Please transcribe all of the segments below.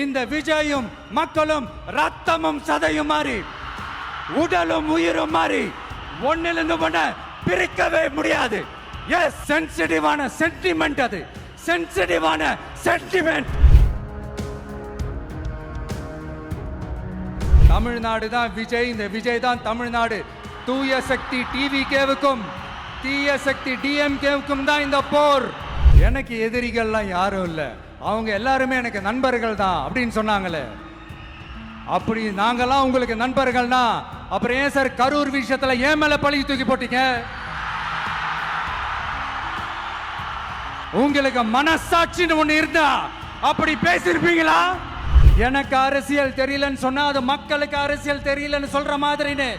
இந்த விஜயும் மக்களும் ரத்தமும் சதையும் மாறி உடலும் உயிரும் மாறி ஒன்னிலிருந்து ஒண்ண பிரிக்கவே முடியாது. எஸ், சென்சிட்டிவான சென்டிமெண்ட், அது சென்சிட்டிவான சென்டிமெண்ட். தமிழ்நாடு தான் விஜய், இந்த விஜய் தான் தமிழ்நாடு. தூய சக்தி டிவிகேவுக்கும் தீய சக்தி டிஎம்கேவுக்கும் தான் இந்த போர். எனக்கு எதிரிகள்லாம் யாரும் இல்லை, அவங்க எல்லாருமே எனக்கு நண்பர்கள் தான் அப்படின்னு சொன்னாங்களே. அப்படி நாங்கெல்லாம் உங்களுக்கு நண்பர்கள்னா அப்புறம் ஏன் சார் கரூர் விஷயத்துல ஏன் மேல பழி தூக்கி போட்டீங்க? உங்களுக்கு மனசாட்சின்னு ஒண்ணு இருந்தா அப்படி பேசிருப்பீங்களா? எனக்கு அரசியல் தெரியலன்னு சொன்னா அது மக்களுக்கு அரசியல் தெரியலன்னு சொல்ற மாதிரின்னு.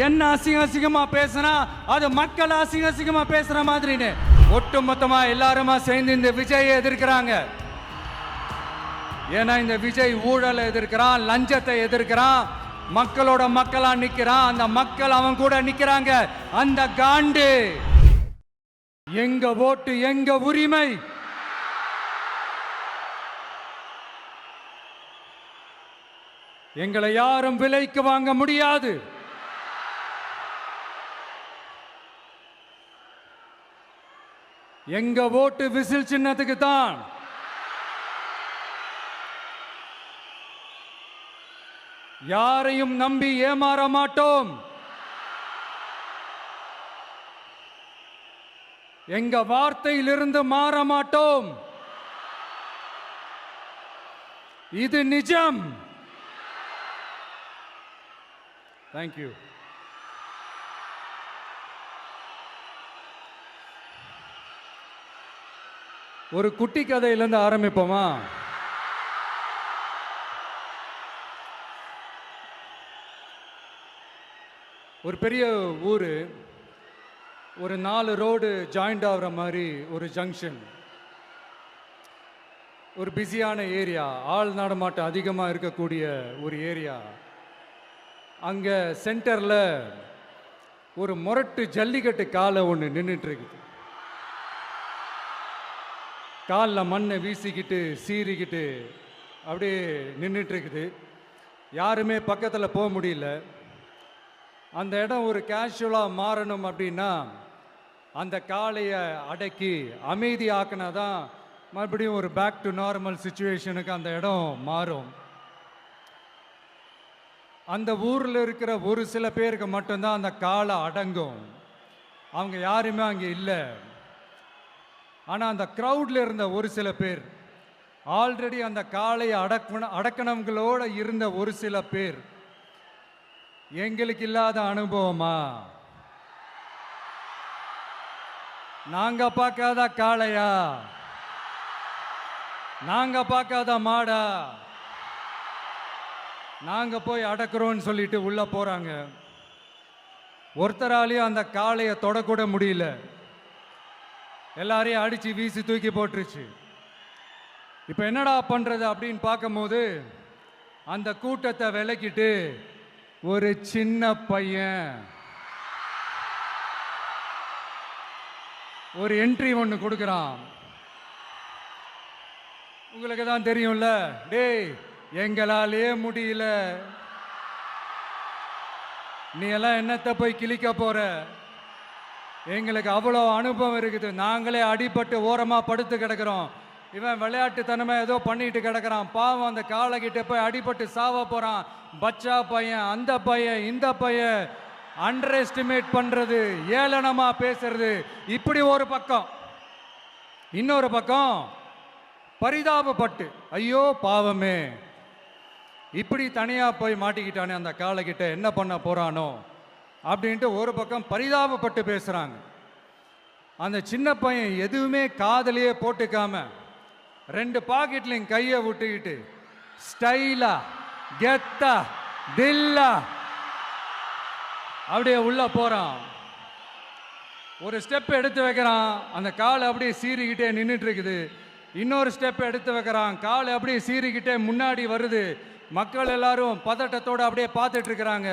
என்ன அசிங்கமா பேசினா அது மக்கள் அசிங்கமா பேசுற மாதிரின்னு. ஒட்டுமொத்தமா எல்லாருமா சேர்ந்து இந்த விஜயை எதிர்க்கிறாங்க. ஏன்னா இந்த விஜய் ஊழலை எதிர்க்கிறான், லஞ்சத்தை எதிர்க்கிறான், மக்களோட மக்களா நிக்கிறான். அந்த மக்கள் அவன் கூட நிக்கிறாங்க. அந்த காண்டு எங்க ஓட்டு எங்க உரிமை. எங்களை யாரும் விலைக்கு வாங்க முடியாது. எங்க ஓட்டு விசில் சின்னத்துக்கு தான். யாரையும் நம்பி ஏமாற மாட்டோம். எங்க வார்த்தையிலிருந்து மாற மாட்டோம். இது நிஜம். தேங்க்யூ. ஒரு குட்டி கதையிலிருந்து ஆரம்பிப்போமா? ஒரு பெரிய ஊர், ஒரு 4 ரோடு ஜாயிண்ட் ஆகிற மாதிரி ஒரு ஜங்ஷன், ஒரு பிஸியான ஏரியா, ஆள் நடமாட்டம் அதிகமாக இருக்கக்கூடிய ஒரு ஏரியா. அங்கே சென்டரில் ஒரு முரட்டு ஜல்லிக்கட்டு காலை ஒன்று நின்றுட்டு இருக்குது. காலில் மண்ணை வீசிக்கிட்டு சீறிக்கிட்டு அப்படியே நின்றுட்டு இருக்குது. யாருமே பக்கத்தில் போக முடியல. அந்த இடம் ஒரு கேஷுவலாக மாறணும் அப்படின்னா அந்த காளையை அடக்கி அமைதி ஆக்கினா தான் மறுபடியும் ஒரு பேக் டு நார்மல் சுச்சுவேஷனுக்கு அந்த இடம் மாறும். அந்த ஊரில் இருக்கிற ஒரு சில பேருக்கு மட்டும்தான் அந்த காளை அடங்கும். அவங்க யாருமே அங்கே இல்லை. ஆனால் அந்த க்ரௌடில் இருந்த ஒரு சில பேர், ஆல்ரெடி அந்த காளையை அடக்கணங்களோட இருந்த ஒரு சில பேர், எங்களுக்கு இல்லாத அனுபவமா? நாங்க பார்க்காத காளையா? நாங்க பார்க்காத மாடா? நாங்க போய் அடக்குறோம்னு சொல்லிட்டு உள்ள போறாங்க. ஒருத்தராலையும் அந்த காளையை தொடக்கூட முடியல. எல்லாரையும் அடிச்சு வீசி தூக்கி போட்டுருச்சு. இப்போ என்னடா பண்றது அப்படின்னு பார்க்கும்போது அந்த கூட்டத்தை விலக்கிட்டு ஒரு சின்ன பையன் ஒரு என்ட்ரி ஒன்று கொடுக்குறான். உங்களுக்கு தான் தெரியும்ல, டேய் எங்களாலே முடியல, நீ எல்லாம் என்னத்தை போய் கிழிக்க போற? எங்களுக்கு அவ்வளோ அனுபவம் இருக்குது, நாங்களே அடிபட்டு ஓரமாக படுத்து கிடக்கிறோம். இவன் விளையாட்டுத்தனமாக ஏதோ பண்ணிட்டு கிடக்கிறான். பாவம் அந்த காளைகிட்ட போய் அடிபட்டு சாவ போகிறான். பச்சா பையன், அந்த பையன், இந்த பையன், அண்டர் எஸ்டிமேட் பண்ணுறது, ஏளனமாக பேசுறது, இப்படி ஒரு பக்கம். இன்னொரு பக்கம் பரிதாபப்பட்டு, ஐயோ பாவமே, இப்படி தனியாக போய் மாட்டிக்கிட்டானே அந்த காளைகிட்ட, என்ன பண்ண போகிறானோ அப்படின்ட்டு ஒரு பக்கம் பரிதாபப்பட்டு பேசுகிறாங்க. அந்த சின்ன பையன் எதுவுமே காதலையே போட்டுக்காம 2 பாக்கெட்லையும் கையை விட்டுக்கிட்டு ஸ்டைலா கெத்தா தில்லா அப்படியே உள்ள போகிறான். ஒரு ஸ்டெப் எடுத்து வைக்கிறான், அந்த காலை அப்படியே சீறிக்கிட்டே நின்றுட்டு இருக்குது. இன்னொரு ஸ்டெப் எடுத்து வைக்கிறான், காலை அப்படியே சீறிக்கிட்டே முன்னாடி வருது. மக்கள் எல்லாரும் பதட்டத்தோடு அப்படியே பார்த்துட்டு இருக்கிறாங்க.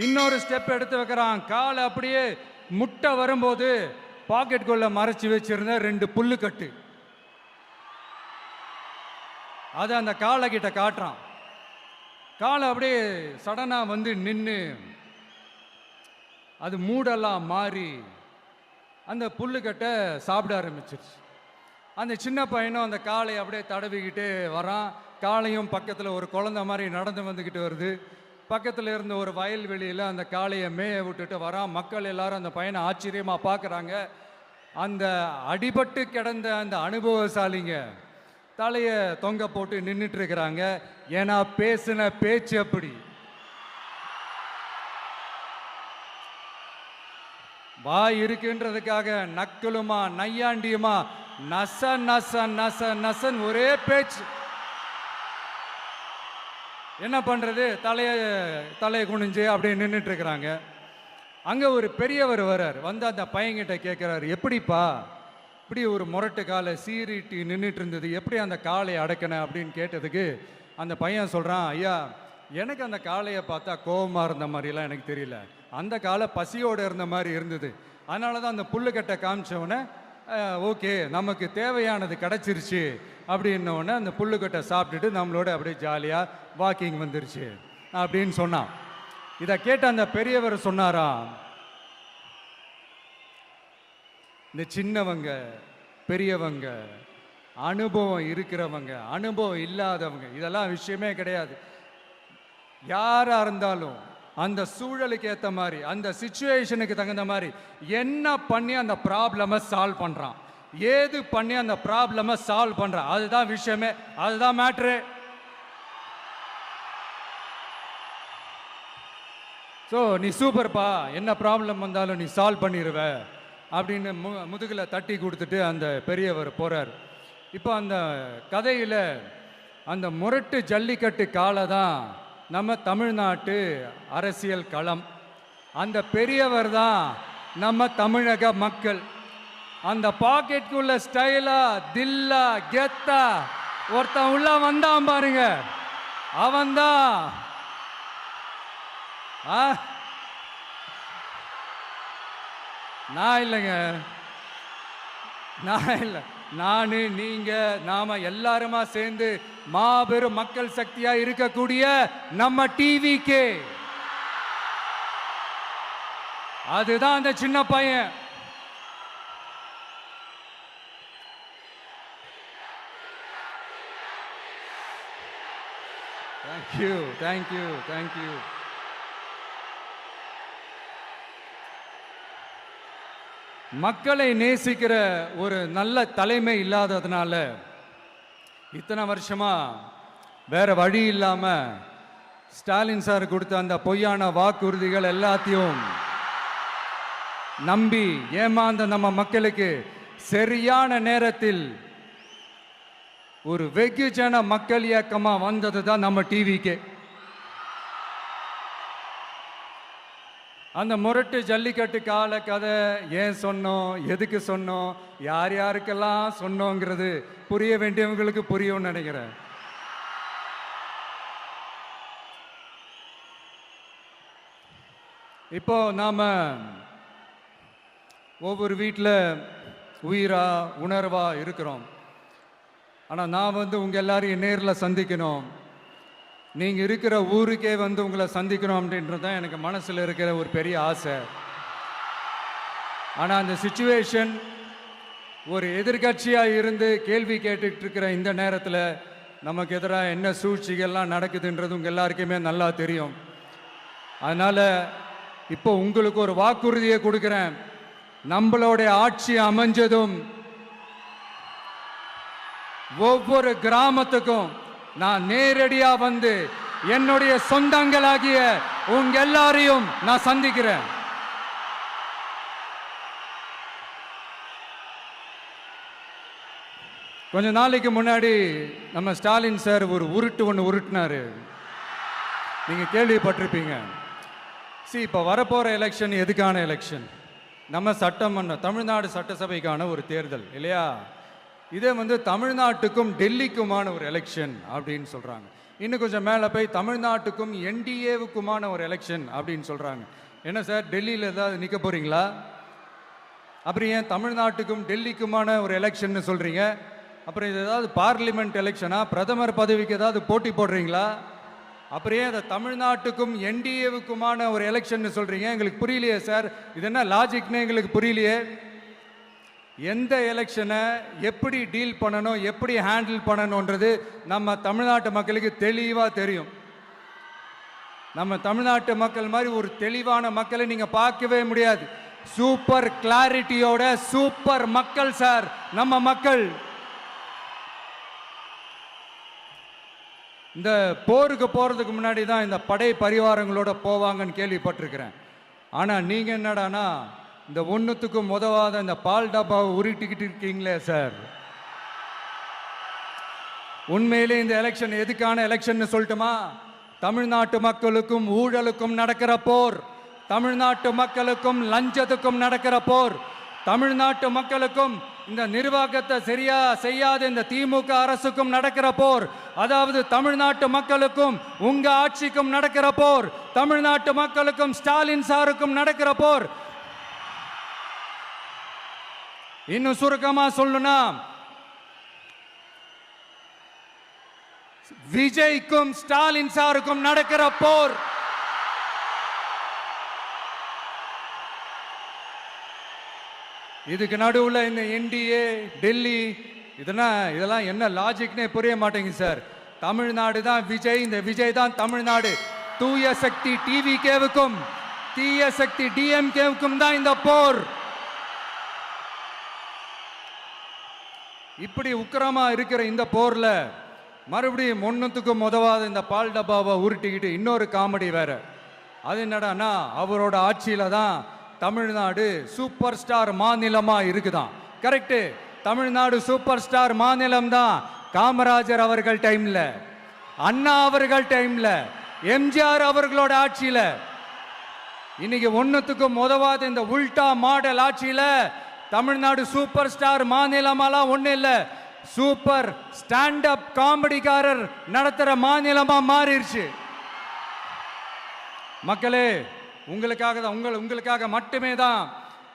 இன்னொரு ஸ்டெப் எடுத்து வைக்கிறான், காலை அப்படியே முட்டை வரும்போது பாக்கெட்டுக்குள்ள மறைச்சி வச்சிருந்த 2 புல்லுக்கட்டு. அதை அந்த காளை கிட்ட காட்டுறான். காளை அப்படியே சடனாக வந்து நின்று அது மூடெல்லாம் மாறி அந்த புல்லுக்கட்டை சாப்பிட ஆரம்பிச்சிருச்சு. அந்த சின்ன பையனும் அந்த காளையை அப்படியே தடவிக்கிட்டு வரான். காளையும் பக்கத்தில் ஒரு குழந்தை மாதிரி நடந்து வந்துக்கிட்டு வருது. பக்கத்தில் இருந்த ஒரு வயல்வெளியில் அந்த காளையை மேய விட்டுட்டு வரான். மக்கள் எல்லாரும் அந்த பையனை ஆச்சரியமாக பார்க்குறாங்க. அந்த அடிபட்டு கிடந்த அந்த அனுபவசாலிங்க தலையை தொங்க போட்டு நின்றுட்டு இருக்கிறாங்க. ஏன்னா பேசின பேச்சு அப்படி. வாய் இருக்குன்றதுக்காக நக்கலுமா நையாண்டியுமா நச நச நச நசன் ஒரே பேச்சு. என்ன பண்றது, தலையை குனிஞ்சு அப்படியே நின்றுட்டு இருக்கிறாங்க. அங்க ஒரு பெரியவர் வர்றார். வந்து அந்த பையன்கிட்ட கேட்கிறாரு, எப்படிப்பா இப்படி ஒரு முரட்டு காலை சீறிட்டு நின்றுட்டு இருந்தது, எப்படி அந்த காளையை அடக்கின அப்படின்னு கேட்டதுக்கு அந்த பையன் சொல்றான், ஐயா எனக்கு அந்த காளையை பார்த்தா கோபமா இருந்த மாதிரிலாம் எனக்கு தெரியல, அந்த காலை பசியோடு இருந்த மாதிரி இருந்தது. அதனால தான் அந்த புல்லுக்கட்டை காமிச்சவொடனே ஓகே நமக்கு தேவையானது கிடச்சிருச்சு அப்படின்னோடனே அந்த புல்லுக்கட்டை சாப்பிட்டுட்டு நம்மளோட அப்படியே ஜாலியாக வாக்கிங் வந்துருச்சு அப்படின்னு சொன்னான். இதை கேட்ட அந்த பெரியவர் சொன்னாராம், இந்த சின்னவங்க பெரியவங்க அனுபவம் இருக்கிறவங்க அனுபவம் இல்லாதவங்க இதெல்லாம் விஷயமே கிடையாது. யாரா இருந்தாலும் அந்த சூழலுக்கு ஏற்ற மாதிரி அந்த சிச்சுவேஷனுக்கு தகுந்த மாதிரி என்ன பண்ணி அந்த ப்ராப்ளமை சால்வ் பண்றான், ஏது பண்ணி அந்த ப்ராப்ளமை சால்வ் பண்றான், அதுதான் விஷயமே, அதுதான் மேட்ரு. ஸோ நீ சூப்பர்ப்பா, என்ன ப்ராப்ளம் வந்தாலும் நீ சால்வ் பண்ணிடுவ அப்படின்னு முதுகில் தட்டி கொடுத்துட்டு அந்த பெரியவர் போறார். இப்போ அந்த கதையில் அந்த முரட்டு ஜல்லிக்கட்டு காலை தான் நம்ம தமிழ்நாட்டு அரசியல் களம். அந்த பெரியவர் தான் நம்ம தமிழக மக்கள். அந்த பாக்கெட்டுக்குள்ள ஸ்டைலா தில்லா கெத்தா ஒருத்தன் உள்ள வந்தான் பாருங்க, அவன்தான் நான் இல்லைங்க, நான் இல்லை, நானு நீங்க நாம எல்லாருமா சேர்ந்து மாபெரும் மக்கள் சக்தியா இருக்கக்கூடிய நம்ம டிவிக்கு, அதுதான் அந்த சின்ன பையன். Thank you thank you thank you. மக்களை நேசிக்கிற ஒரு நல்ல தலைமை இல்லாததுனால இத்தனை வருஷமா வேற வழி இல்லாம ஸ்டாலின் சார் கொடுத்த அந்த பொய்யான வாக்குறுதிகள் எல்லாத்தையும் நம்பி ஏமாந்த நம்ம மக்களுக்கு சரியான நேரத்தில் ஒரு வெகுஜன மக்கள் இயக்கமா வந்தது தான் நம்ம டிவிக்கு. அந்த முரட்டு ஜல்லிக்கட்டு கால கதை ஏன் சொன்னோம், எதுக்கு சொன்னோம், யார் யாருக்கெல்லாம் சொன்னோங்கிறது புரிய வேண்டியவங்களுக்கு புரியும்னு நினைக்கிறேன். இப்போ நாம ஒவ்வொரு வீட்டில் உயிரா உணர்வா இருக்கிறோம். ஆனால் நான் வந்து உங்க எல்லாரையும் நேரில் சந்திக்கணும், நீங்கள் இருக்கிற ஊருக்கே வந்து உங்களை சந்திக்கணும் அப்படின்றது தான் எனக்கு மனசில் இருக்கிற ஒரு பெரிய ஆசை. ஆனால் அந்த சிச்சுவேஷன் ஒரு எதிர்கட்சியாக இருந்து கேள்வி கேட்டுட்டு இருக்கிற இந்த நேரத்தில் நமக்கு எதிராக என்ன சூழ்ச்சிகள்லாம் நடக்குதுன்றது உங்கள் எல்லாருக்குமே நல்லா தெரியும். அதனால் இப்போ உங்களுக்கு ஒரு வாக்குறுதியை கொடுக்குறேன், நம்மளுடைய ஆட்சி அமைஞ்சதும் ஒவ்வொரு கிராமத்துக்கும் நான் நேரடியா வந்து என்னுடைய சொந்தங்களாகிய உங்க எல்லாரையும் நான் சந்திக்கிறேன். கொஞ்ச நாளைக்கு முன்னாடி நம்ம ஸ்டாலின் சார் ஒரு ஒன்று உருட்டினாரு, நீங்க கேள்விப்பட்டிருப்பீங்க. இப்போ வரப்போற எலெக்ஷன் எதுக்கான எலெக்ஷன்? நம்ம சட்டமன்ற தமிழ்நாடு சட்டசபைக்கான ஒரு தேர்தல் இல்லையா? இதே வந்து தமிழ்நாட்டுக்கும் டெல்லிக்குமான ஒரு எலெக்ஷன் அப்படின்னு சொல்றாங்க. இன்னும் கொஞ்சம் மேலே போய் தமிழ்நாட்டுக்கும் என்டிஏவுக்குமான ஒரு எலெக்ஷன் அப்படின்னு சொல்றாங்க. என்ன சார், டெல்லியில் ஏதாவது நிற்க போறீங்களா? அப்புறம் ஏன் தமிழ்நாட்டுக்கும் டெல்லிக்குமான ஒரு எலெக்ஷன் சொல்றீங்க? அப்புறம் இது ஏதாவது பார்லிமெண்ட் எலெக்ஷனா? பிரதமர் பதவிக்கு ஏதாவது போட்டி போடுறீங்களா? அப்புறம் ஏன் அதை தமிழ்நாட்டுக்கும் என்டிஏவுக்குமான ஒரு எலெக்ஷன் சொல்றீங்க? எங்களுக்கு புரியலையே சார், இது என்ன லாஜிக்னு எங்களுக்கு புரியலையே. எந்த எலெக்ஷனை எப்படி டீல் பண்ணணும், எப்படி ஹேண்டில் பண்ணணுன்றது நம்ம தமிழ்நாட்டு மக்களுக்கு தெளிவாக தெரியும். நம்ம தமிழ்நாட்டு மக்கள் மாதிரி ஒரு தெளிவான மக்களை நீங்க பார்க்கவே முடியாது. சூப்பர் கிளாரிட்டியோட சூப்பர் மக்கள் சார் நம்ம மக்கள். இந்த போருக்கு போறதுக்கு முன்னாடி தான் இந்த படை பரிவாரங்களோட போவாங்கன்னு கேள்விப்பட்டிருக்கிறேன். ஆனா நீங்க என்னடானா இந்த ஒன்றுத்துக்கும் உதவாத இந்த பால் டப்பாவை உருட்டிக்கிட்டு இருக்கீங்களே சார். உண்மையிலே இந்த எலெக்ஷன் எதுக்கான எலெக்ஷன் சொல்லட்டுமா? தமிழ்நாட்டு மக்களுக்கும் ஊழலுக்கும் நடக்கிற போர், தமிழ்நாட்டு மக்களுக்கும் லஞ்சத்துக்கும் நடக்கிற போர், தமிழ்நாட்டு மக்களுக்கும் இந்த நிர்வாகத்தை சரியா செய்யாத இந்த திமுக அரசுக்கும் நடக்கிற போர், அதாவது தமிழ்நாட்டு மக்களுக்கும் உங்க ஆட்சிக்கும் நடக்கிற போர், தமிழ்நாட்டு மக்களுக்கும் ஸ்டாலின் சாருக்கும் நடக்கிற போர். இன்னும் சுருக்கமா சொல்லணும்னா விஜய்க்கும் ஸ்டாலின் சாருக்கும் நடக்கிற போர். இதுக்கு நடுவுல இந்த என்டிஏ டெல்லி இதெல்லாம் என்ன லாஜிக்னே புரிய மாட்டேங்குது சார். தமிழ்நாடு தான் விஜய், இந்த விஜய் தான் தமிழ்நாடு. தூய சக்தி டிவிகேவுக்கும் தீய சக்தி டிஎம்கேவுக்கும் தான் இந்த போர். இப்படி உக்கிரமா இருக்கிற இந்த போர்ல மறுபடியும் ஒன்றுத்துக்கும் உதவாத இந்த பால் டப்பாவை உருட்டிக்கிட்டு இன்னொரு காமெடி வேற. அது என்னடானா அவரோட ஆட்சியில தான் தமிழ்நாடு சூப்பர் ஸ்டார் மாநிலமா இருக்குதான். கரெக்டு, தமிழ்நாடு சூப்பர் ஸ்டார் மாநிலம் தான். காமராஜர் அவர்கள் டைம்ல, அண்ணா அவர்கள் டைம்ல, எம்ஜிஆர் அவர்களோட ஆட்சியில. இன்னைக்கு ஒன்றுத்துக்கும் உதவாத இந்த உல்டா மாடல் ஆட்சியில தமிழ்நாடு சூப்பர் ஸ்டார் மாநிலமாலாம் ஒண்ணு இல்ல, சூப்பர் ஸ்டாண்ட் அப் காமெடிக்காரர் நடத்துற மாநிலமா மாறிடுச்சு. மக்களே, உங்களுக்காக மட்டுமே தான்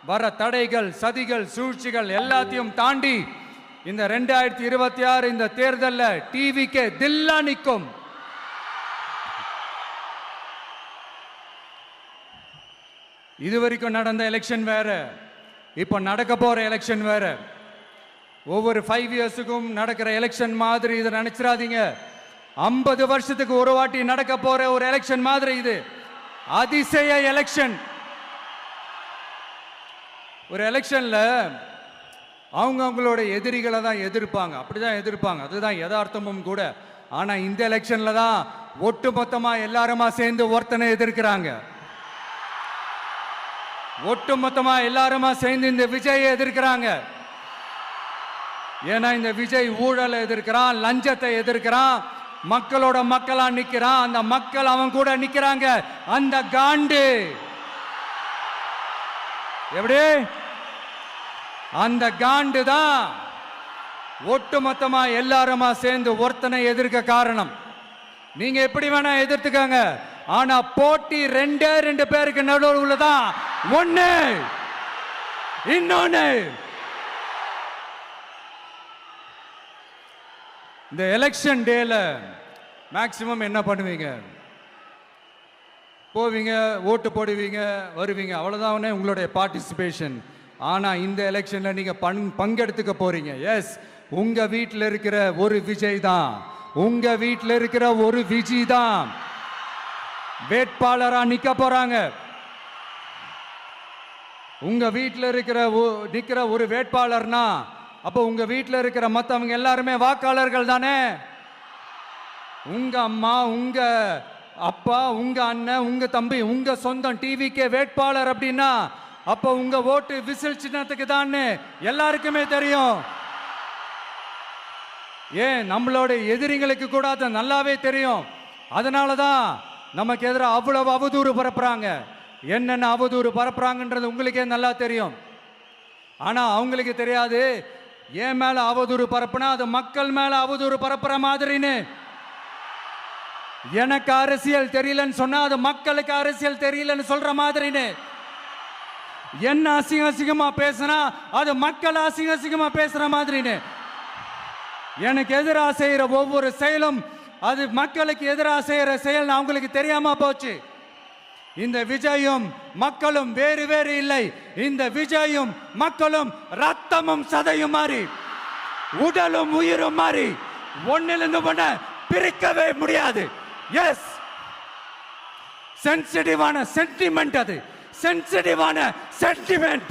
வர தடைகள், சதிகள், சூழ்ச்சிகள் எல்லாத்தையும் தாண்டி இந்த 2026 இந்த தேர்தலில் டிவிக்கு தில்லா நிற்கும். இதுவரைக்கும் நடந்த எலெக்ஷன் வேற, இப்ப நடக்க போற எலெக்ஷன் வேற. ஒவ்வொரு 5 இயர்ஸுக்கும் நடக்கிற எலெக்ஷன் மாதிரி இதை நினைச்சிடாதீங்க. 50 வருஷத்துக்கு ஒரு வாட்டி நடக்க போற ஒரு எலெக்ஷன் மாதிரி இது. அதிசய எலெக்ஷன். ஒரு எலெக்ஷன்ல அவங்களோட எதிரிகளை தான் எதிர்ப்பாங்க, அப்படிதான் எதிர்ப்பாங்க, அதுதான் யதார்த்தமும் கூட. ஆனா இந்த எலெக்ஷன்ல தான் ஒட்டுமொத்தமா எல்லாருமா சேர்ந்து ஒருத்தனை எதிர்க்கிறாங்க. ஒட்டுமொத்தமா எல்லாருமா சேர்ந்து இந்த விஜயை எதிர்க்கிறாங்க. ஏன்னா இந்த விஜய் ஊழலை எதிர்க்கிறான், லஞ்சத்தை எதிர்க்கிறான், மக்களோட மக்களா நிக்கிறான். அந்த மக்கள் அவன் கூட நிக்கிறாங்க. அந்த காண்டு எப்படி? அந்த காண்டு தான் ஒட்டுமொத்தமா எல்லாருமா சேர்ந்து ஒருத்தனை எதிர்க்க காரணம். நீங்க எப்படி வேணா எதிர்த்துக்காங்க, ஆனா போட்டி 2 பேருக்கு நடுவுல தான். ஒண்ணு இன்னொன்னு. இந்த எலெக்ஷன் டேல மேக்சிமம் என்ன பண்ணுவீங்க? போவீங்க, ஓட்டு போடுவீங்க, வருவீங்க, அவ்வளவுதான் உங்களுடைய பார்ட்டிசிபேஷன். ஆனா இந்த எலெக்ஷன்ல நீங்க பங்கெடுத்துக்க போறீங்க. எஸ், உங்க வீட்டில் இருக்கிற ஒரு விஜய் தான், உங்க வீட்டில் இருக்கிற ஒரு விஜய் தான் வேட்பாளரா நிக்க போறாங்க. உங்க வீட்டில் நிக்கிற ஒரு வேட்பாளர்னா அப்போ உங்க வீட்டில் இருக்கிற மற்றவங்க எல்லாருமே வாக்காளர்கள் தானே. உங்க அம்மா, உங்க அப்பா, உங்க அண்ணன், உங்க தம்பி, உங்க சொந்தம் டிவிக்கே வேட்பாளர் அப்படின்னா அப்போ உங்க ஓட்டு விசில் சின்னத்துக்கு தான் எல்லாருக்குமே தெரியும். ஏன், நம்மளோட எதிரிங்களுக்கு கூட அது நல்லாவே தெரியும். அதனாலதான் நமக்கு எதிராக அவ்வளவு அவதூறு பரப்புறாங்க. என்னென்ன அவதூறு பரப்புறாங்கன்றது உங்களுக்கே நல்லா தெரியும். ஆனா அவங்களுக்கு தெரியாது, ஏன் மேல அவதூறு பரப்புனா அது மக்கள் மேல அவதூறு பரப்புற மாதிரின்னு. எனக்கு அரசியல் தெரியலன்னு சொன்னா அது மக்களுக்கு அரசியல் தெரியலன்னு சொல்ற மாதிரின்னு. என்ன அசிங்கமா பேசுனா அது மக்கள் அசிங்கமா பேசுற மாதிரின்னு. எனக்கு எதிராக செய்யற ஒவ்வொரு செயலும் அது மக்களுக்கு எதிராக செய்யற செயல் அவங்களுக்கு தெரியாம போச்சு. இந்த விஜயும் மக்களும் வேறு வேறு இல்லை. இந்த விஜயும் மக்களும் ரத்தமும் சதையும் மாறி உடலும் உயிரும் மாறி ஒன்னிலிருந்து ஒண்ண பிரிக்கவே முடியாது. எஸ், சென்சிட்டிவான சென்டிமெண்ட், அது சென்சிட்டிவான சென்டிமெண்ட்.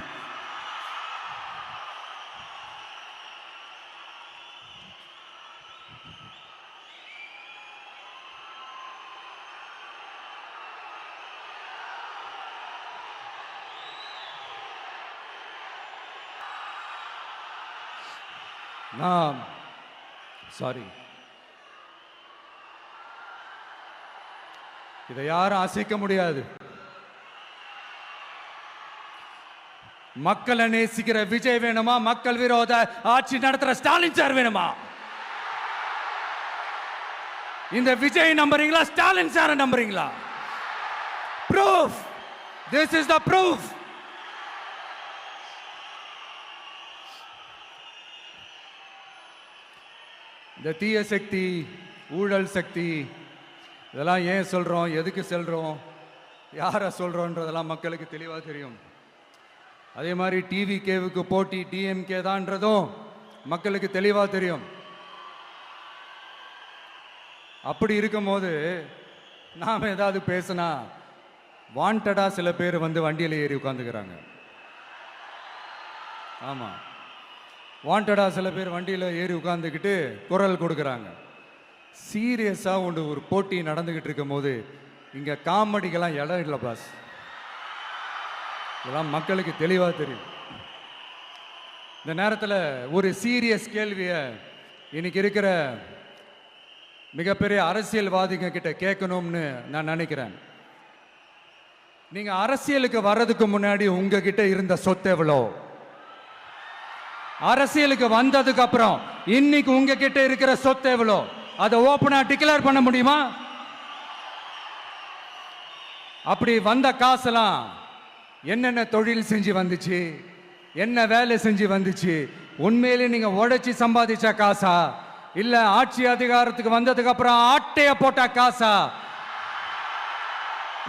சாரி, இதை யாரும் அசைக்க முடியாது. மக்களை நேசிக்கிற விஜய் வேணுமா, மக்கள் விரோத ஆட்சி நடத்துற ஸ்டாலின் சார் வேணுமா? இந்த விஜய் நம்புறீங்களா, ஸ்டாலின் சார் நம்புறீங்களா? Proof, this is the proof. இந்த தீய சக்தி, ஊழல் சக்தி, இதெல்லாம் ஏன் சொல்கிறோம், எதுக்கு சொல்கிறோம், யாரை சொல்கிறோன்றதெல்லாம் மக்களுக்கு தெளிவாக தெரியும். அதே மாதிரி டிவிகேவுக்கு போட்டி டிஎம்கே தான்றதும் மக்களுக்கு தெளிவாக தெரியும். அப்படி இருக்கும்போது நாம் ஏதாவது பேசினா வாண்டடாக சில பேர் வந்து வண்டியில் ஏறி உட்காந்துக்கிறாங்க. ஆமாம், வாண்டடா சில பேர் வண்டியில் ஏறி உட்காந்துக்கிட்டு குரல் கொடுக்குறாங்க. சீரியஸாக ஒரு போட்டி நடந்துக்கிட்டு இருக்கும் போது இங்கே காமெடிக்கெல்லாம் இடம் இல்லை பாஸ். இதெல்லாம் மக்களுக்கு தெளிவாக தெரியும். இந்த நேரத்தில் ஒரு சீரியஸ் கேள்வியை இன்னைக்கு இருக்கிற மிகப்பெரிய அரசியல்வாதிங்க கிட்ட கேட்கணும்னு நான் நினைக்கிறேன். நீங்கள் அரசியலுக்கு வர்றதுக்கு முன்னாடி உங்ககிட்ட இருந்த சொத்து எவ்வளோ? அரசியலுக்கு வந்ததுக்கு அப்புறம் இன்னைக்கு உங்ககிட்ட இருக்கிற சொத்து எவ்வளோ? அதை ஓப்பனா டிக்ளேர் பண்ண முடியுமா? அப்படி வந்த காசெல்லாம் என்னென்ன தொழில் செஞ்சு வந்துச்சு, என்ன வேலை செஞ்சு வந்துச்சு, உண்மையிலே நீங்க உழைச்சி சம்பாதிச்ச காசா, இல்ல ஆட்சி அதிகாரத்துக்கு வந்ததுக்கு அப்புறம் ஆட்டைய போட்ட காசா?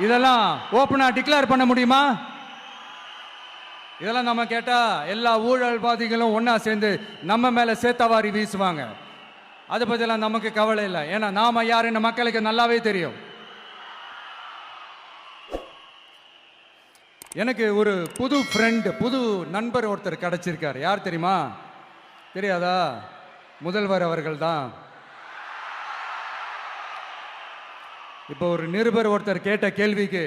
இதெல்லாம் ஓப்பனா டிக்ளேர் பண்ண முடியுமா? இதெல்லாம் நம்ம கேட்டா எல்லா ஊழல்வாதிகளும் ஒன்னா சேர்ந்து நம்ம மேல சேத்தவாரி வீசுவாங்க. அதை பத்திலாம் நமக்கு கவலை இல்லை. ஏன்னா நாம யாருன்னு மக்களுக்கு நல்லாவே தெரியும். எனக்கு ஒரு புது ஃப்ரெண்ட், புது நண்பர் ஒருத்தர் கிடைச்சிருக்காரு. யார் தெரியுமா? தெரியாதா? முதல்வர் அவர்கள் தான். இப்போ ஒரு நிருபர் ஒருத்தர் கேட்ட கேள்விக்கு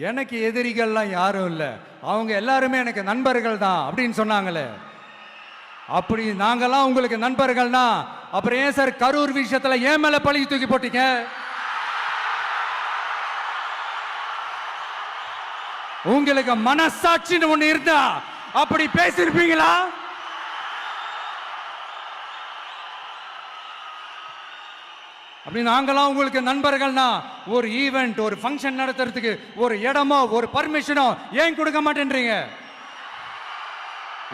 எனக்கு எதிரிகள்லாம் யாரும் இல்லை, அவங்க எல்லாருமே எனக்கு நண்பர்கள் தான் அப்படின்னு சொன்னாங்களே. அப்படி நாங்கெல்லாம் உங்களுக்கு நண்பர்கள்னா அப்புறம் ஏன் சார் கரூர் விஷயத்துல ஏன் மேல பழி தூக்கி போட்டீங்க? உங்களுக்கு மனசாட்சின்னு ஒண்ணு இருந்தா அப்படி பேசிருப்பீங்களா? அப்படி நாங்களாம் உங்களுக்கு நண்பர்கள்னா ஒரு ஈவெண்ட், ஒரு ஃபங்க்ஷன் நடத்துறதுக்கு ஒரு இடமோ ஒரு பர்மிஷனோ ஏன் கொடுக்க மாட்டேன்றீங்க?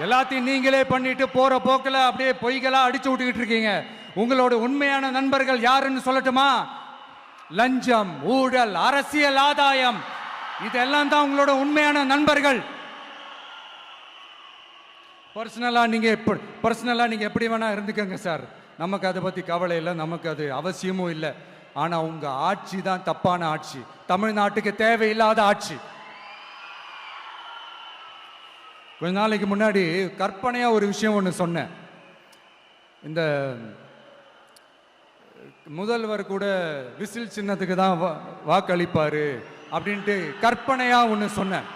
எல்லாத்தையும் நீங்களே பண்ணிட்டு போற போக்கில் அப்படியே பொய்களா அடிச்சு விட்டுக்கிட்டு இருக்கீங்க. உங்களோட உண்மையான நண்பர்கள் யாருன்னு சொல்லட்டுமா? லஞ்சம், ஊழல், அரசியல் ஆதாயம், இதெல்லாம் தான் உங்களோட உண்மையான நண்பர்கள். பர்சனலா நீங்க எப்படி வேணா இருந்துக்கங்க சார், நமக்கு அதை பத்தி கவலை இல்லை, நமக்கு அது அவசியமும் இல்லை. ஆனா உங்க ஆட்சி தான் தப்பான ஆட்சி, தமிழ்நாட்டுக்கு தேவையில்லாத ஆட்சி. கொஞ்ச நாளைக்கு முன்னாடி கற்பனையா ஒரு விஷயம் ஒன்று சொன்னேன். இந்த முதல்வர் கூட விசில் சின்னத்துக்கு தான் வாக்களிப்பாரு அப்படின்ட்டு கற்பனையா ஒன்று சொன்னேன்.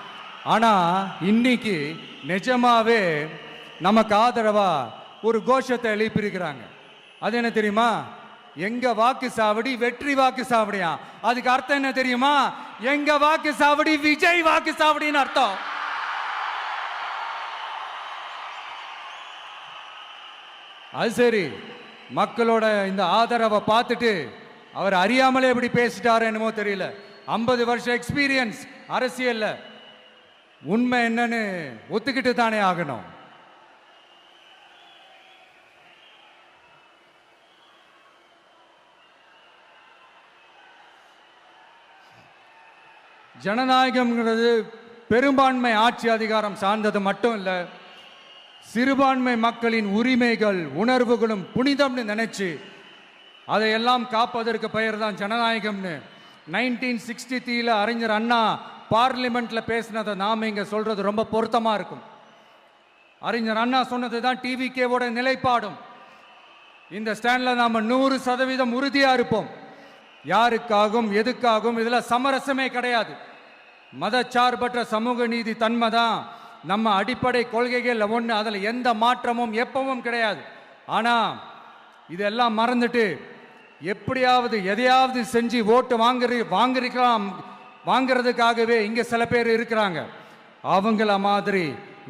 ஆனா இன்னைக்கு நிஜமாவே நமக்கு ஆதரவா ஒரு கோஷத்தை எழுப்பியிருக்கிறாங்க. அது என்ன தெரியுமா? எங்க வாக்கு சாவடி வெற்றி வாக்கு சாவடியா. அதுக்கு அர்த்தம் என்ன தெரியுமா? எங்க வாக்கு சாவடி விஜய் வாக்கு சாவடின்னு அர்த்தம். அது சரி, மக்களோட இந்த ஆதரவை பார்த்துட்டு அவர் அறியாமலே எப்படி பேசிட்டாரு என்னமோ தெரியல. 50 வருஷம் எக்ஸ்பீரியன்ஸ் அரசியல்ல, உண்மை என்னன்னு ஒத்துக்கிட்டு தானே ஆகணும். ஜனநாயகம்ங்கிறது பெரும்பான்மை ஆட்சி அதிகாரம் சார்ந்தது மட்டும் இல்லை, சிறுபான்மை மக்களின் உரிமைகள் உணர்வுகளும் புனிதம்னு நினைச்சு அதையெல்லாம் காப்பதற்கு பெயர் தான் ஜனநாயகம்னு 1963 அறிஞர் அண்ணா பார்லிமெண்ட்ல பேசினதை நாம இங்க சொல்றது ரொம்ப பொருத்தமா இருக்கும். அறிஞர் அண்ணா சொன்னது தான் டிவிகேவோட நிலைப்பாடும். இந்த ஸ்டாண்ட்ல நாம 100% உறுதியா இருப்போம். யாருக்காகவும் எதுக்காகவும் இதுல சமரசமே கிடையாது. மதச்சார்பற்ற சமூக நீதி தன்மை தான் நம்ம அடிப்படை கொள்கைகள் ஒன்று. அதில் எந்த மாற்றமும் எப்பவும் கிடையாது. ஆனா இதெல்லாம் மறந்துட்டு எப்படியாவது எதையாவது செஞ்சு ஓட்டு வாங்குறதுக்காகவே இங்க சில பேர் இருக்கிறாங்க. அவங்கள மாதிரி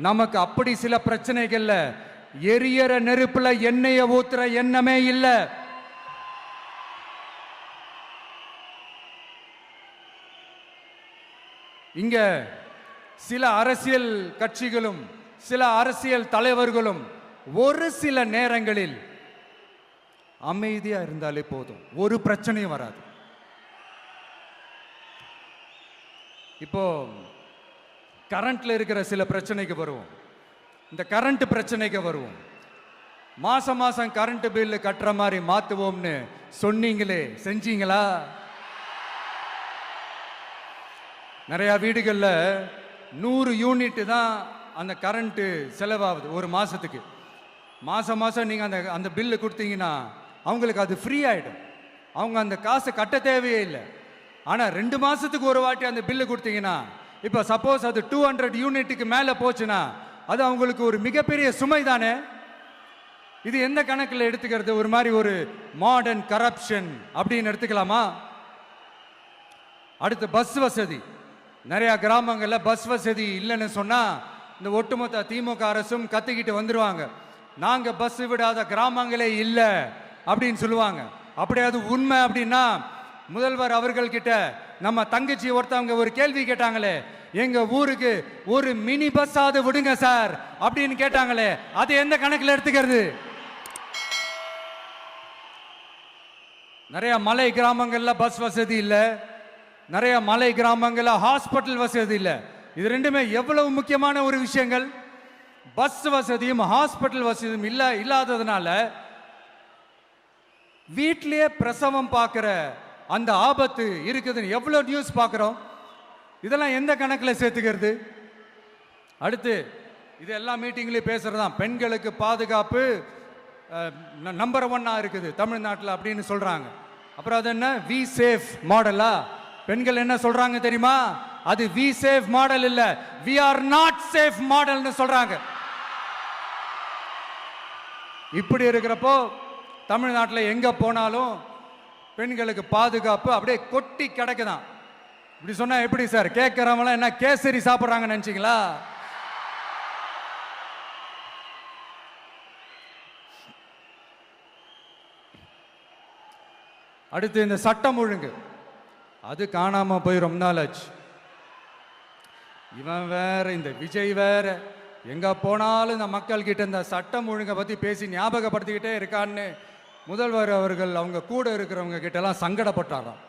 நமக்கு அப்படி சில பிரச்சனைகள்ல எரியற நெருப்புல எண்ணெய ஊத்துற எண்ணமே இல்லை. இங்க சில அரசியல் கட்சிகளும் சில அரசியல் தலைவர்களும் ஒரு சில நேரங்களில் அமைதியா இருந்தாலே போதும், ஒரு பிரச்சனையும் வராது. இப்போ கரண்ட்ல இருக்கிற சில பிரச்சனைக்கு வருவோம். இந்த கரண்ட் பிரச்சனைக்கு வருவோம். மாசம் மாசம் கரண்ட் பில் கட்டுற மாதிரி மாத்துவோம்னு சொன்னீங்களே, செஞ்சீங்களா? நிறைய வீடுகளில் 100 யூனிட் தான் அந்த கரண்ட்டு செலவாகுது ஒரு மாசத்துக்கு. மாசம் மாசம் நீங்க அந்த பில்லு கொடுத்தீங்கன்னா அவங்களுக்கு அது ஃப்ரீ ஆயிடும். அவங்க அந்த காசு கட்ட தேவையே இல்லை. ஆனா 2 மாசத்துக்கு ஒரு வாட்டி அந்த பில்லு கொடுத்தீங்கன்னா, இப்போ சப்போஸ் அது 200 யூனிட்டுக்கு மேல போச்சுன்னா அது அவங்களுக்கு ஒரு மிகப்பெரிய சுமை தானே. இது எந்த கணக்கில் எடுத்துக்கிறது? ஒரு மாதிரி ஒரு மாடர்ன் கரப்ஷன் அப்படின்னு எடுத்துக்கலாமா? அடுத்து பஸ் வசதி. நிறைய கிராமங்களில் பஸ் வசதி இல்லைன்னு சொன்னா இந்த ஒட்டுமொத்த திமுக அரசும் கத்திக்கிட்டு வந்துருவாங்க. நாங்க பஸ் விடாத கிராமங்களே இல்லை அப்படின்னு சொல்லுவாங்க. அப்படியாவது உண்மை அப்படின்னா முதல்வர் அவர்கள் கிட்ட நம்ம தங்கச்சி ஒருத்தவங்க ஒரு கேள்வி கேட்டாங்களே, எங்க ஊருக்கு ஒரு மினி பஸ்ஸாவது விடுங்க சார் அப்படின்னு கேட்டாங்களே, அது எந்த கணக்கில் எடுத்துக்கிறது? நிறைய மலை கிராமங்கள்ல பஸ் வசதி இல்லை, நிறைய மலை கிராமங்கள்ல ஹாஸ்பிட்டல் வசதி இல்லை. இது ரெண்டுமே எவ்வளவு முக்கியமான ஒரு விஷயங்கள். பஸ் வசதியும் ஹாஸ்பிட்டல் வசதியும் இல்லாததுனால வீட்டிலேயே பிரசவம் பார்க்கிற அந்த ஆபத்து இருக்குதுன்னு எவ்வளவு நியூஸ் பார்க்கிறோம். இதெல்லாம் எந்த கணக்கில் சேர்த்துக்கிறது? அடுத்து இது எல்லா மீட்டிங்லயும் பேசுறதுதான் பெண்களுக்கு பாதுகாப்பு நம்பர் 1 இருக்குது தமிழ்நாட்டில் அப்படின்னு சொல்றாங்க. அப்புறம் அது என்ன வி சேஃப் மாடலா? பெண்கள் என்ன சொல்றாங்க தெரியுமா? அது வி சேஃப் மாடல் இல்ல, வி ஆர் நாட் சேஃப் மாடல்னு சொல்றாங்க. இப்படி இருக்கிறப்போ தமிழ்நாட்டில் எங்க போனாலும் பெண்களுக்கு பாதுகாப்பு அப்படியே கொட்டி கிடக்குதான். இப்படி சொன்னா எப்படி சார்? கேட்கறவங்க என்ன கேசரி சாப்பிடுறாங்க நினைச்சீங்களா? அடுத்து இந்த சட்டம் ஒழுங்கு, அது காணாம போய் ரொம்ப நாள் ஆச்சு. இவன் வேற, இந்த விஜய் வேற, எங்க போனாலும் இந்த மக்கள் கிட்ட இந்த சட்டம் ஒழுங்கை பத்தி பேசி ஞாபகப்படுத்திக்கிட்டே இருக்கான்னு முதல்வர் அவர்கள் அவங்க கூட இருக்கிறவங்க கிட்ட எல்லாம் சங்கடப்பட்டாராம்.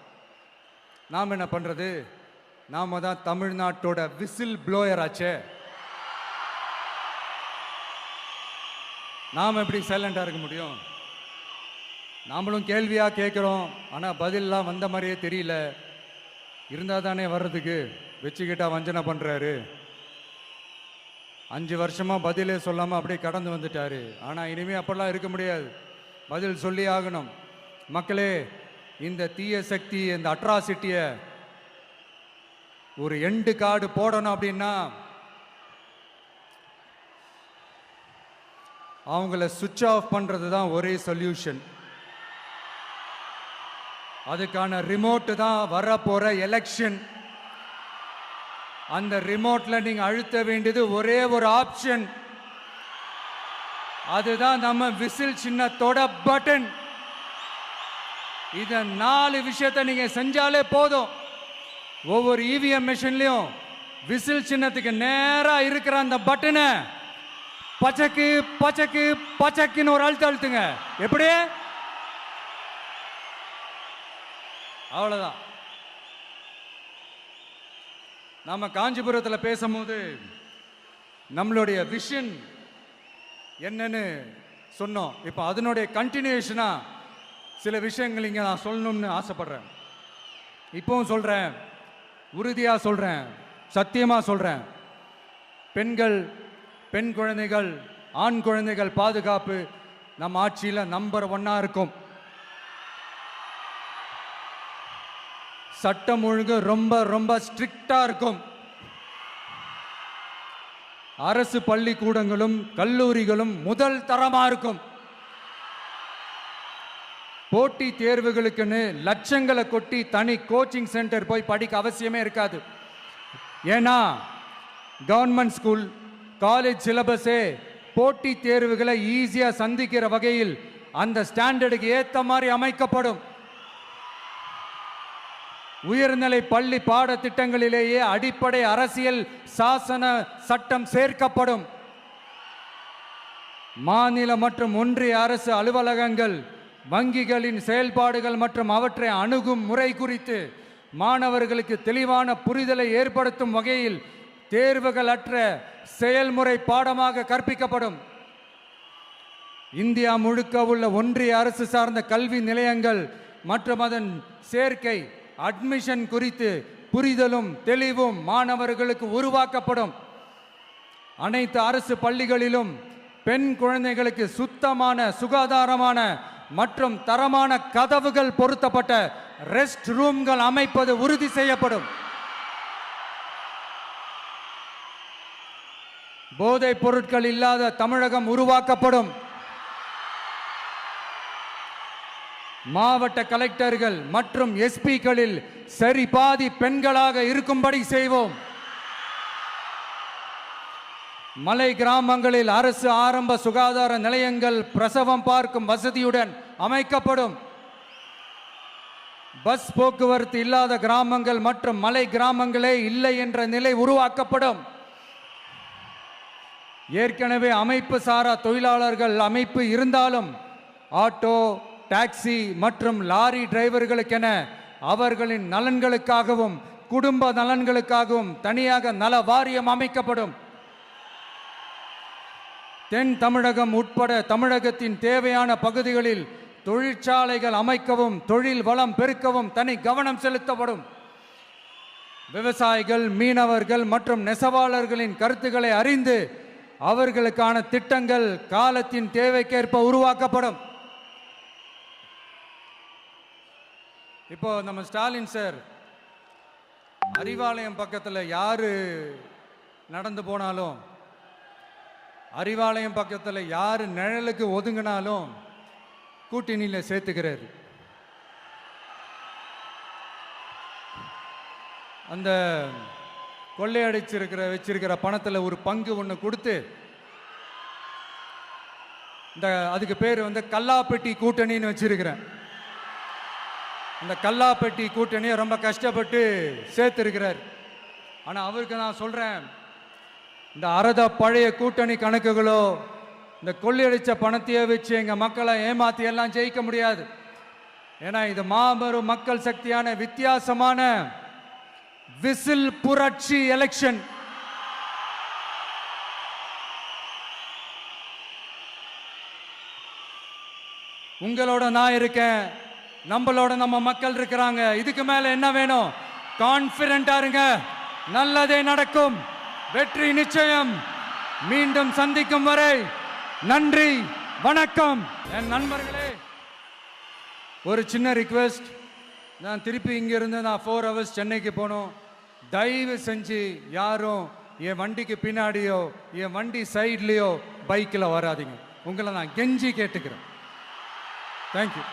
நாம் என்ன பண்றது? நாம தான் தமிழ்நாட்டோட விசில் ப்ளோயர் ஆச்சே. நாம எப்படி சைலண்டா இருக்க முடியும்? நாமளும் கேள்வியா கேட்கிறோம், ஆனா பதிலெல்லாம் வந்த மாதிரியே தெரியல. இருந்தா தானே வர்றதுக்கு, வச்சுக்கிட்டா வஞ்சனை பண்றாரு. 5 வருஷமா பதிலே சொல்லாம அப்படியே கடந்து வந்துட்டாரு. ஆனா இனிமே அப்படிலாம் இருக்க முடியாது, பதில் சொல்லி ஆகணும். மக்களே, இந்த தீய சக்தி, இந்த அட்ராசிட்டிய ஒரு எண்டு கார்டு போடணும் அப்படின்னா அவங்கள சுவிட்ச் ஆஃப் பண்றது தான் ஒரே சொல்யூஷன். அதுக்கான ரிமோட் தான் வரப்போற எலெக்ஷன். அந்த ரிமோட்ல நீங்க அழுத்த வேண்டியது ஒரே ஒரு ஆப்ஷன், அதுதான் நம்ம விசில் சின்னத்தோட பட்டன். இத 4 விஷயத்தை நீங்க செஞ்சாலே போதும். ஒவ்வொரு இவிஎம் மிஷின்லயும் விசில் சின்னத்துக்கு நேரா இருக்கிற அந்த பட்டனை பச்சக்கு பச்சக்கு பச்சக்குன்னு ஒரு அழுத்துங்க. எப்படி? அவ்வளவுதான். நம்ம காஞ்சிபுரத்தில் பேசும்போது நம்மளுடைய விஷன் என்னன்னு சொன்னோம். இப்போ அதனுடைய கண்டினியூஷனா சில விஷயங்கள் இங்கே நான் சொல்லணும்னு ஆசைப்படுறேன். இப்பவும் சொல்கிறேன், உறுதியாக சொல்கிறேன், சத்தியமாக சொல்கிறேன். பெண்கள், பெண் குழந்தைகள், ஆண் குழந்தைகள் பாதுகாப்பு நம்ம ஆட்சியில் நம்பர் 1 இருக்கும். சட்டம் ஒழுங்கு ரொம்ப ரொம்ப ஸ்ட்ரிக்டா இருக்கும். அரசு பள்ளிக்கூடங்களும் கல்லூரிகளும் முதல் தரமா இருக்கும். போட்டி தேர்வுகளுக்குன்னு லட்சங்களை கொட்டி தனி கோச்சிங் சென்டர் போய் படிக்க அவசியமே இருக்காது. ஏன்னா கவர்மெண்ட் ஸ்கூல், காலேஜ் சிலபஸே போட்டி தேர்வுகளை ஈஸியா சந்திக்கிற வகையில் அந்த ஸ்டாண்டர்டுக்கு ஏத்த மாதிரி அமைக்கப்படும். உயர்நிலை பள்ளி பாடத்திட்டங்களிலேயே அடிப்படை அரசியல் சாசன சட்டம் சேர்க்கப்படும். மாநில மற்றும் ஒன்றிய அரசு அலுவலகங்கள், வங்கிகளின் செயல்பாடுகள் மற்றும் அவற்றை அணுகும் முறை குறித்து மாணவர்களுக்கு தெளிவான புரிதலை ஏற்படுத்தும் வகையில் தேர்வுகள் அற்ற செயல்முறை பாடமாக கற்பிக்கப்படும். இந்தியா முழுக்க உள்ள ஒன்றிய அரசு சார்ந்த கல்வி நிலையங்கள் மற்றும் அதன் சேர்க்கை அட்மிஷன் குறித்து புரிதலும் தெளிவும் மாணவர்களுக்கு உருவாக்கப்படும். அனைத்து அரசு பள்ளிகளிலும் பெண் குழந்தைகளுக்கு சுத்தமான, சுகாதாரமான மற்றும் தரமான கதவுகள் பொருத்தப்பட்ட ரெஸ்ட் ரூம்கள் அமைப்பது உறுதி செய்யப்படும். போதைப் பொருட்கள் இல்லாத தமிழகம் உருவாக்கப்படும். மாவட்ட கலெக்டர்கள் மற்றும் எஸ்பிக்களில் சரி பாதி பெண்களாக இருக்கும்படி செய்வோம். மலை கிராமங்களில் அரசு ஆரம்ப சுகாதார நிலையங்கள் பிரசவம் பார்க்கும் வசதியுடன் அமைக்கப்படும். பஸ் போக்குவரத்து இல்லாத கிராமங்கள் மற்றும் மலை கிராமங்களே இல்லை என்ற நிலை உருவாக்கப்படும். ஏற்கனவே அமைப்பு சாரா தொழிலாளர்கள் அமைப்பு இருந்தாலும் ஆட்டோ, டாக்ஸி மற்றும் லாரி டிரைவர்களுக்கென அவர்களின் நலன்களுக்காகவும் குடும்ப நலன்களுக்காகவும் தனியாக நல வாரியம் அமைக்கப்படும். தென் தமிழகம் உட்பட தமிழகத்தின் தேவையான பகுதிகளில் தொழிற்சாலைகள் அமைக்கவும் தொழில் வளம் பெருக்கவும் தனி கவனம் செலுத்தப்படும். விவசாயிகள், மீனவர்கள் மற்றும் நெசவாளர்களின் கருத்துக்களை அறிந்து அவர்களுக்கான திட்டங்கள் காலத்தின் தேவைக்கேற்ப உருவாக்கப்படும். இப்போ நம்ம ஸ்டாலின் சார் அறிவாலயம் பக்கத்தில் யாரு நடந்து போனாலும், அறிவாலயம் பக்கத்தில் யாரு நிழலுக்கு ஒதுங்கினாலும் கூட்டணியில் சேர்த்துக்கிறார். அந்த வச்சிருக்கிற பணத்தில் ஒரு பங்கு ஒன்று கொடுத்து, இந்த அதுக்கு பேர் கல்லாப்பெட்டி கூட்டணின்னு வச்சிருக்கிறேன். அந்த கல்லாப்பெட்டி கூட்டணியை ரொம்ப கஷ்டப்பட்டு சேர்த்திருக்கிறார். ஆனால் அவருக்கு நான் சொல்கிறேன், இந்த அறத பழைய கூட்டணி கணக்குகளோ இந்த கொள்ளையடிச்ச பணத்தையே வச்சு எங்கள் மக்களை ஏமாற்றி எல்லாம் ஜெயிக்க முடியாது. ஏன்னா இது மாபெரும் மக்கள் சக்தியான வித்தியாசமான விசில் புரட்சி எலெக்ஷன். உங்களோட நான் இருக்கேன், நம்மளோட நம்ம மக்கள் இருக்கிறாங்க. இதுக்கு மேல என்ன வேணும்? கான்பிடென்ட்டா இருங்க, நல்லதே நடக்கும், வெற்றி நிச்சயம். மீண்டும் சந்திக்கும் வரை நன்றி, வணக்கம். என் நண்பர்களே, ஒரு சின்ன ரிக்வெஸ்ட். நான் திருப்பி இங்கிருந்து 4 hours சென்னைக்கு போகணும். தயவு செஞ்சு யாரும் என் வண்டிக்கு பின்னாடியோ என் வண்டி சைட்லேயோ பைக்கில் வராதிங்க. உங்களை நான் கெஞ்சி கேட்டுக்கிறேன். தேங்க்யூ.